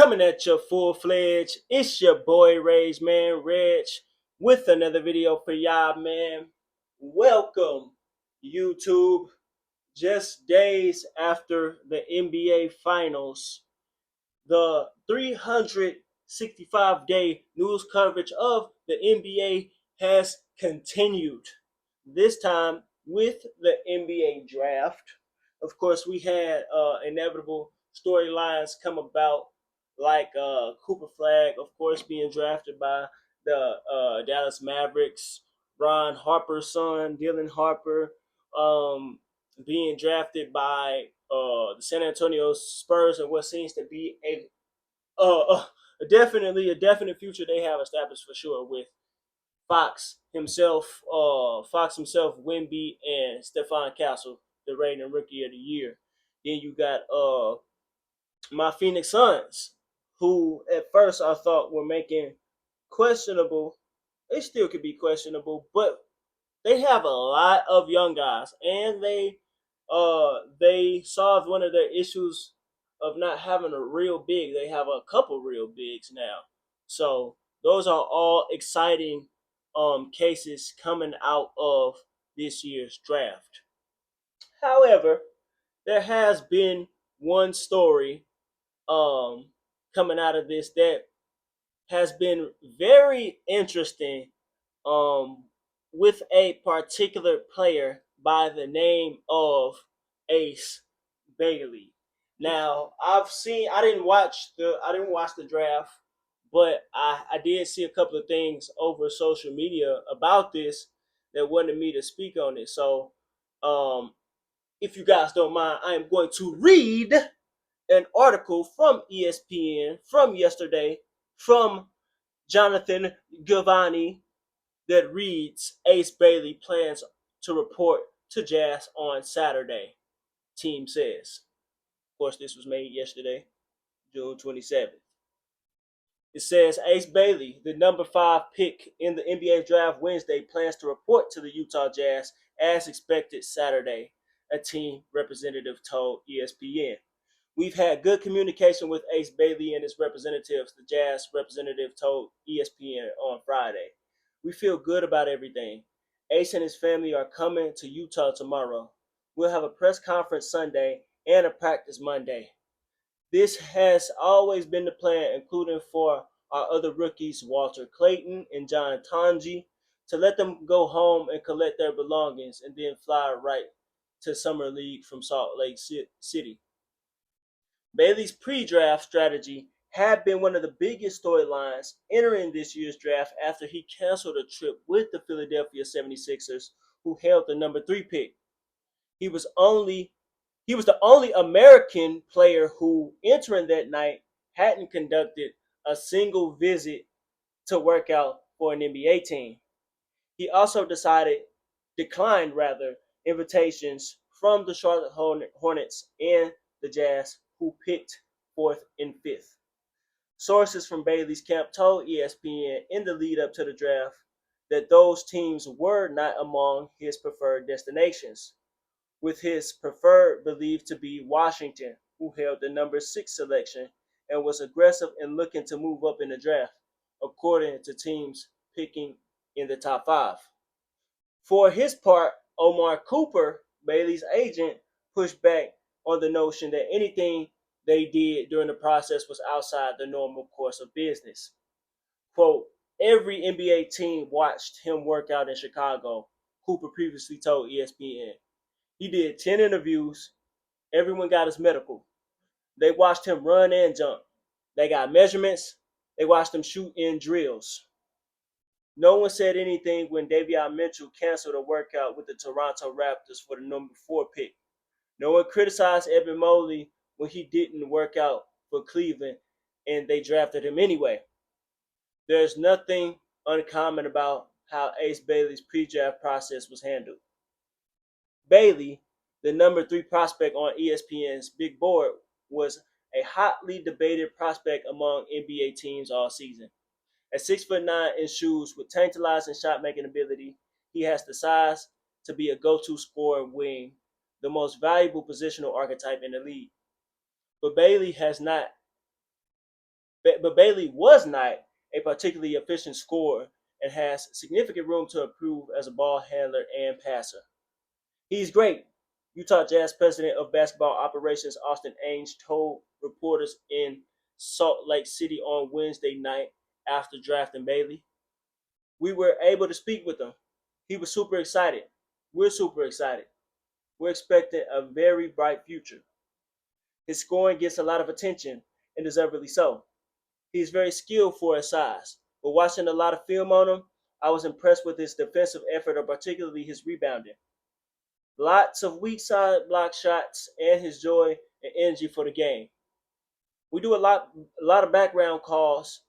Coming at you full fledged. It's your boy Rage Man Reg with another video for y'all, man. Welcome, YouTube. Just days after the NBA Finals, the 365-day news coverage of the NBA has continued. This time with the NBA draft. Of course, we had inevitable storylines come about, like Cooper Flag, of course, being drafted by the Dallas Mavericks, Ron Harper's son, Dylan Harper, being drafted by the San Antonio Spurs, and what seems to be a definite future they have established for sure with Fox himself, Wimby, and Stephon Castle, the reigning rookie of the year. Then you got my Phoenix Suns, who at first I thought were making questionable. They still could be questionable, but they have a lot of young guys, and they solved one of their issues of not having a real big. They have a couple real bigs now, so those are all exciting cases coming out of this year's draft. However, there has been one story um coming out of this that has been very interesting um, with a particular player by the name of Ace Bailey. Now, I didn't watch the draft, but I did see a couple of things over social media about this that wanted me to speak on it. So, um, if you guys don't mind, I am going to read an article from ESPN from yesterday from Jonathan Giovanni that reads Ace Bailey plans to report to Jazz on Saturday, team says. Of course, this was made yesterday, June 27th. It says Ace Bailey, the number 5 pick in the NBA draft Wednesday, plans to report to the Utah Jazz as expected Saturday, a team representative told ESPN. We've had good communication with Ace Bailey and his representatives, the Jazz representative told ESPN on Friday. We feel good about everything. Ace and his family are coming to Utah tomorrow. We'll have a press conference Sunday and a practice Monday. This has always been the plan, including for our other rookies, Walter Clayton and John Tonji, to let them go home and collect their belongings and then fly right to Summer League from Salt Lake City. Bailey's pre-draft strategy had been one of the biggest storylines entering this year's draft after he canceled a trip with the Philadelphia 76ers, who held the number 3 pick. He was the only American player who, entering that night, hadn't conducted a single visit to work out for an NBA team. He also declined invitations from the Charlotte Hornets and the Jazz, who picked 4th and 5th. Sources from Bailey's camp told ESPN in the lead up to the draft that those teams were not among his preferred destinations, with his preferred believed to be Washington, who held the number 6 selection and was aggressive in looking to move up in the draft, according to teams picking in the top 5. For his part, Omar Cooper, Bailey's agent, pushed back on the notion that anything they did during the process was outside the normal course of business. Quote, every NBA team watched him work out in Chicago, Cooper previously told ESPN. He did 10 interviews. Everyone got his medical. They watched him run and jump. They got measurements. They watched him shoot in drills. No one said anything when Davion Mitchell canceled a workout with the Toronto Raptors for the number 4 pick. No one criticized Evan Mobley when he didn't work out for Cleveland and they drafted him anyway. There's nothing uncommon about how Ace Bailey's pre-draft process was handled. Bailey, the number 3 prospect on ESPN's big board, was a hotly debated prospect among NBA teams all season. At 6'9" in shoes with tantalizing shot-making ability, he has the size to be a go-to scorer wing, the most valuable positional archetype in the league. But Bailey has not but Bailey was not a particularly efficient scorer and has significant room to improve as a ball handler and passer. He's great. Utah Jazz president of basketball operations Austin Ainge told reporters in Salt Lake City on Wednesday night after drafting Bailey. We were able to speak with him. He was super excited. We're super excited. We're expecting a very bright future. His scoring gets a lot of attention, and deservedly so. He's very skilled for his size. But watching a lot of film on him, I was impressed with his defensive effort, and particularly his rebounding. Lots of weak side block shots and his joy and energy for the game. We do a lot of background calls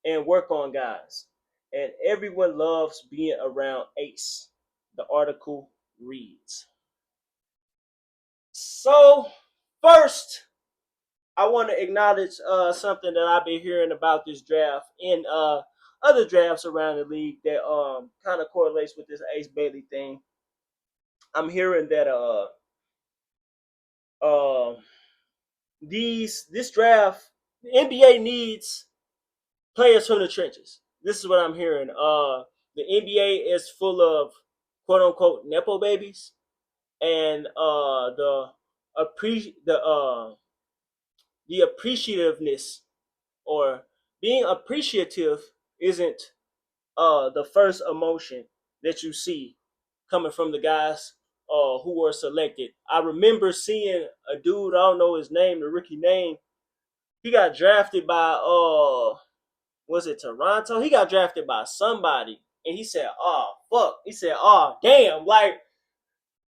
and work on guys. And everyone loves being around Ace. The article reads. So first, I want to acknowledge something that I've been hearing about this draft and other drafts around the league that kind of correlates with this Ace Bailey thing. I'm hearing that uh this draft, the NBA needs players from the trenches. This is what I'm hearing. The NBA is full of quote unquote nepo babies, and appre the appreciativeness or being appreciative isn't the first emotion that you see coming from the guys who were selected. I remember seeing a dude, I don't know his name, the rookie name. He got drafted by was it Toronto? He got drafted by somebody, and he said, "Oh fuck," he said, "Oh damn," like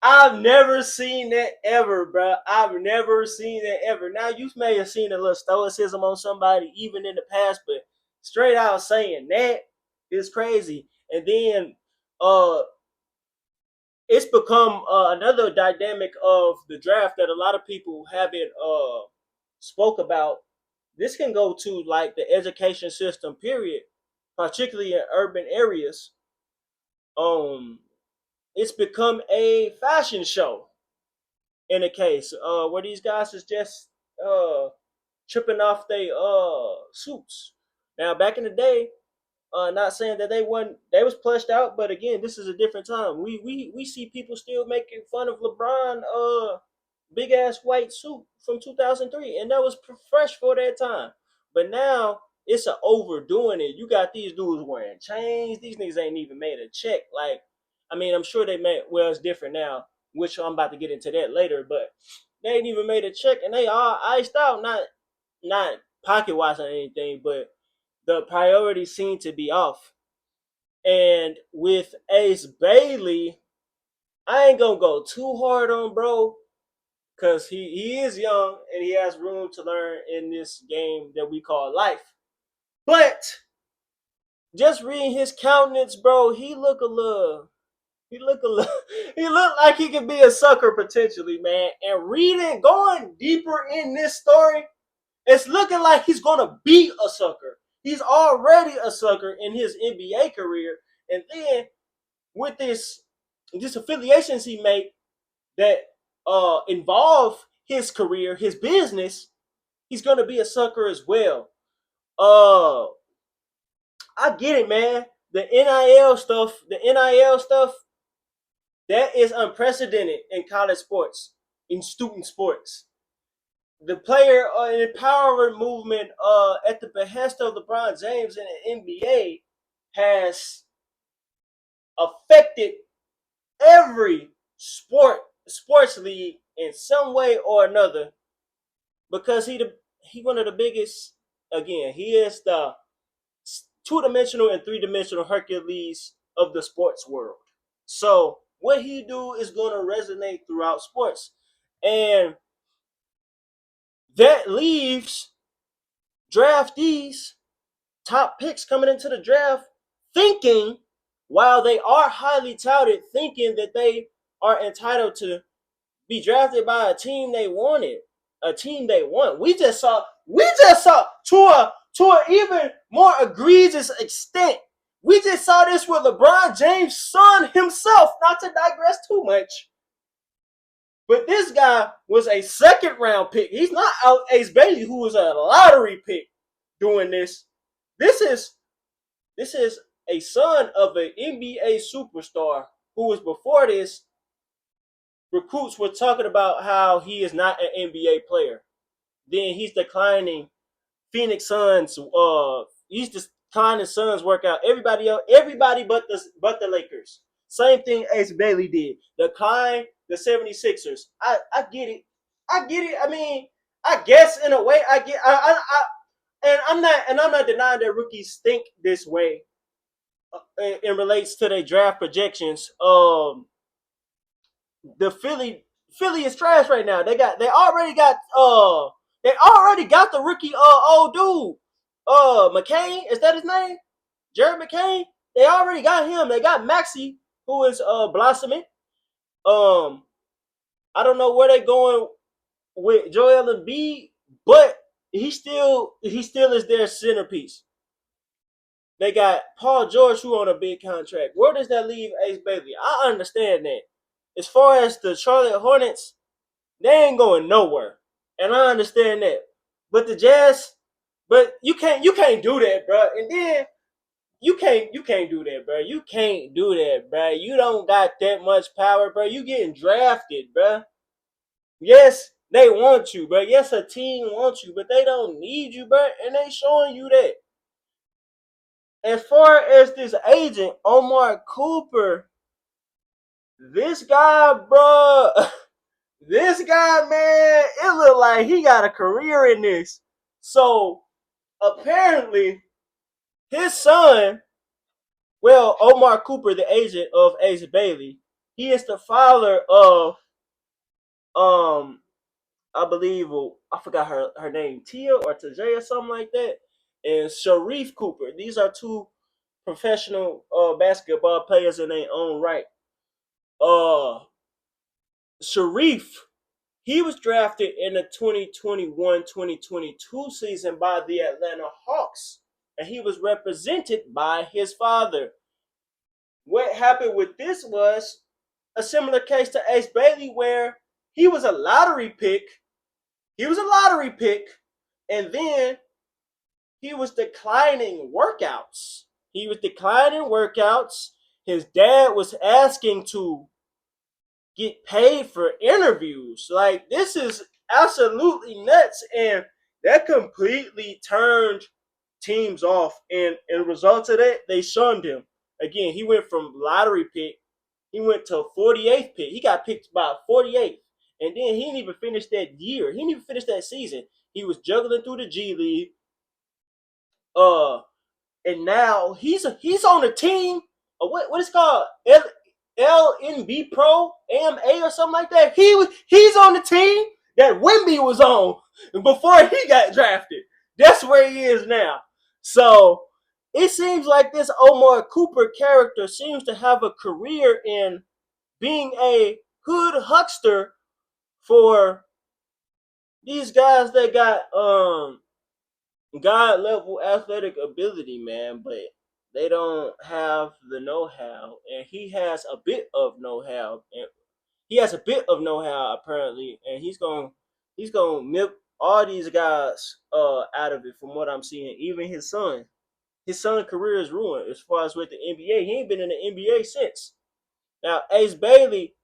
I've never seen that ever, bro. I've never seen that ever. Now you may have seen a little stoicism on somebody even in the past, but straight out saying that is crazy. And then uh it's become another dynamic of the draft that a lot of people haven't spoke about. This can go to like the education system, period, particularly in urban areas. Um, it's become a fashion show in a case where these guys is just uh tripping off their suits. Now, back in the day, not saying that they was plushed out, but again, this is a different time. We see people still making fun of LeBron big ass white suit from 2003, and that was fresh for that time. But now it's a overdoing it. You got these dudes wearing chains. These niggas ain't even made a check. Like, I mean, I'm sure they made. Well, it's different now, which I'm about to get into that later. But they ain't even made a check, and they are iced out. Not pocket watch or anything, but the priorities seem to be off. And with Ace Bailey, I ain't gonna go too hard on bro, because he is young and he has room to learn in this game that we call life. But just reading his countenance, bro, he look a little, he look like he could be a sucker potentially, man. And reading, going deeper in this story, it's looking like he's gonna be a sucker. He's already a sucker in his NBA career, and then with this affiliations he made that involve his career, his business, he's gonna be a sucker as well. Uh, I get it, man. The NIL stuff, that is unprecedented in college sports, in student sports. The player empowerment movement at the behest of LeBron James in the NBA has affected every sports league in some way or another because he one of the biggest. Again, he is the 2-dimensional and 3-dimensional Hercules of the sports world. So what he do is going to resonate throughout sports, and that leaves draftees, top picks coming into the draft, thinking, while they are highly touted, thinking that they are entitled to be drafted by a team they wanted, a team they want. We just saw to an even more egregious extent. We just saw this with LeBron James' son himself, not to digress too much. But this guy was a second round pick. He's not Ace Bailey, who was a lottery pick. doing this. This is a son of an NBA superstar who was before this. Recruits were talking about how he is not an NBA player. Then he's declining Phoenix Suns. He's declining Suns workout. Everybody but the Lakers. Same thing Ace Bailey did. Decline the 76ers. I get it. I get it. I mean, I guess in a way I get. I'm not denying that rookies think this way. It relates to their draft projections. The Philly is trash right now. They already got the rookie old dude. McCain, is that his name? Jared McCain? They already got him. They got Maxey, who is blossoming. I don't know where they're going with Joel Embiid, but he still is their centerpiece. They got Paul George, who on a big contract. Where does that leave Ace Bailey? I understand that. As far as the Charlotte Hornets, they ain't going nowhere, and I understand that. But the Jazz, but you can't do that, bro. And then you can't do that, bro. You can't do that, bro. You don't got that much power, bro. You getting drafted, bro. Yes, they want you, bro. Yes, a team wants you, but they don't need you, bro. And they showing you that. As far as this agent, Omar Cooper, this guy, bro, this guy, man, it looked like he got a career in this. So apparently, his son, well, Omar Cooper, the agent of Ace Bailey, he is the father of, I believe, I forgot her name, Tia or Tajay or something like that, and Sharif Cooper. These are two professional basketball players in their own right. Sharif, he was drafted in the 2021-2022 season by the Atlanta Hawks, and he was represented by his father. What happened with this was a similar case to Ace Bailey, where he was a lottery pick. And then he was declining workouts. His dad was asking to get paid for interviews. Like, this is absolutely nuts. And that completely turned teams off. And in result of that, they shunned him. Again, he went from lottery pick, he went to 48th pick. He got picked about 48th. And then he didn't even finish that year. He didn't even finish that season. He was juggling through the G League. And now he's on a team. What is called LNB Pro AMA or something like that. He's on the team that Wemby was on before he got drafted. That's where he is now. So it seems like this Omar Cooper character seems to have a career in being a hood huckster for these guys that got God level athletic ability, man, but they don't have the know-how, and he has a bit of know-how, and he has a bit of know-how apparently, and he's gonna milk all these guys out of it. From what I'm seeing, even his son's career is ruined as far as with the NBA. He ain't been in the NBA since. Now Ace Bailey,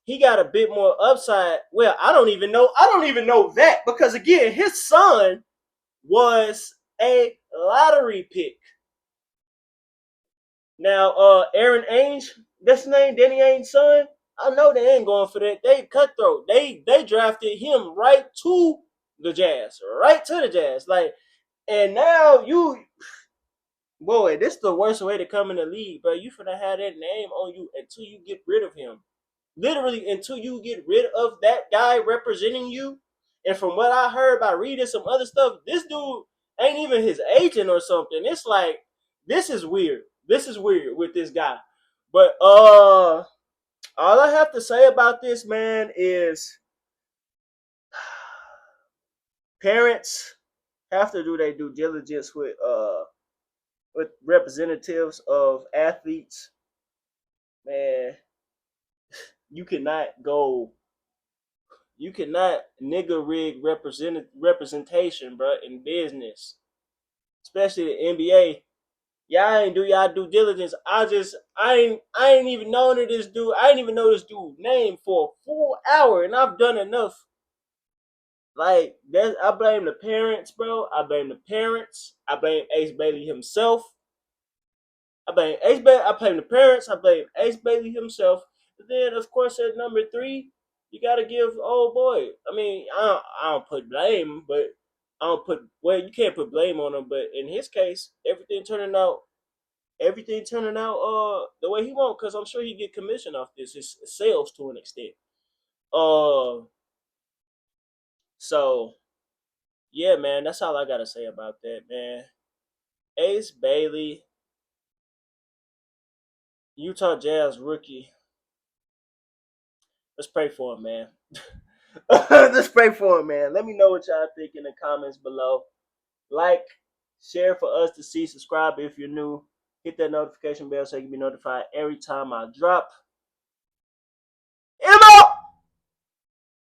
he got a bit more upside. Well, I don't even know that, because again, his son was a lottery pick. Now, Aaron Ainge, that's his name, Danny Ainge's son. I know they ain't going for that. They cutthroat. They drafted him right to the Jazz. Like, and now boy, this is the worst way to come in the league, bro. You finna have that name on you until you get rid of him. Literally, until you get rid of that guy representing you. And from what I heard by reading some other stuff, this dude ain't even his agent or something. It's like, this is weird. This is weird with this guy. But all I have to say about this, man, is parents have to do their due diligence with representatives of athletes. Man, you cannot nigga rig representation, bro, in business. especially the NBA. Y'all ain't do y'all due diligence. I ain't even known of this dude. I didn't even know this dude's name for a full hour, and I've done enough. Like that, I blame the parents, bro. I blame the parents. I blame Ace Bailey himself. I blame the parents. I blame Ace Bailey himself. But then, of course, at number three, you got to give old boy. I mean, I don't put blame, but I don't put well. You can't put blame on him, but in his case, everything turning out the way he want, because I'm sure he get commission off this, his sales to an extent. Uh, so yeah, man, that's all I gotta say about that, man. Ace Bailey, Utah Jazz rookie. Let's pray for him, man. Let's pray for him, man. Let me know what y'all think in the comments below. Like, share for us to see. Subscribe if you're new. Hit that notification bell so you can be notified every time I drop.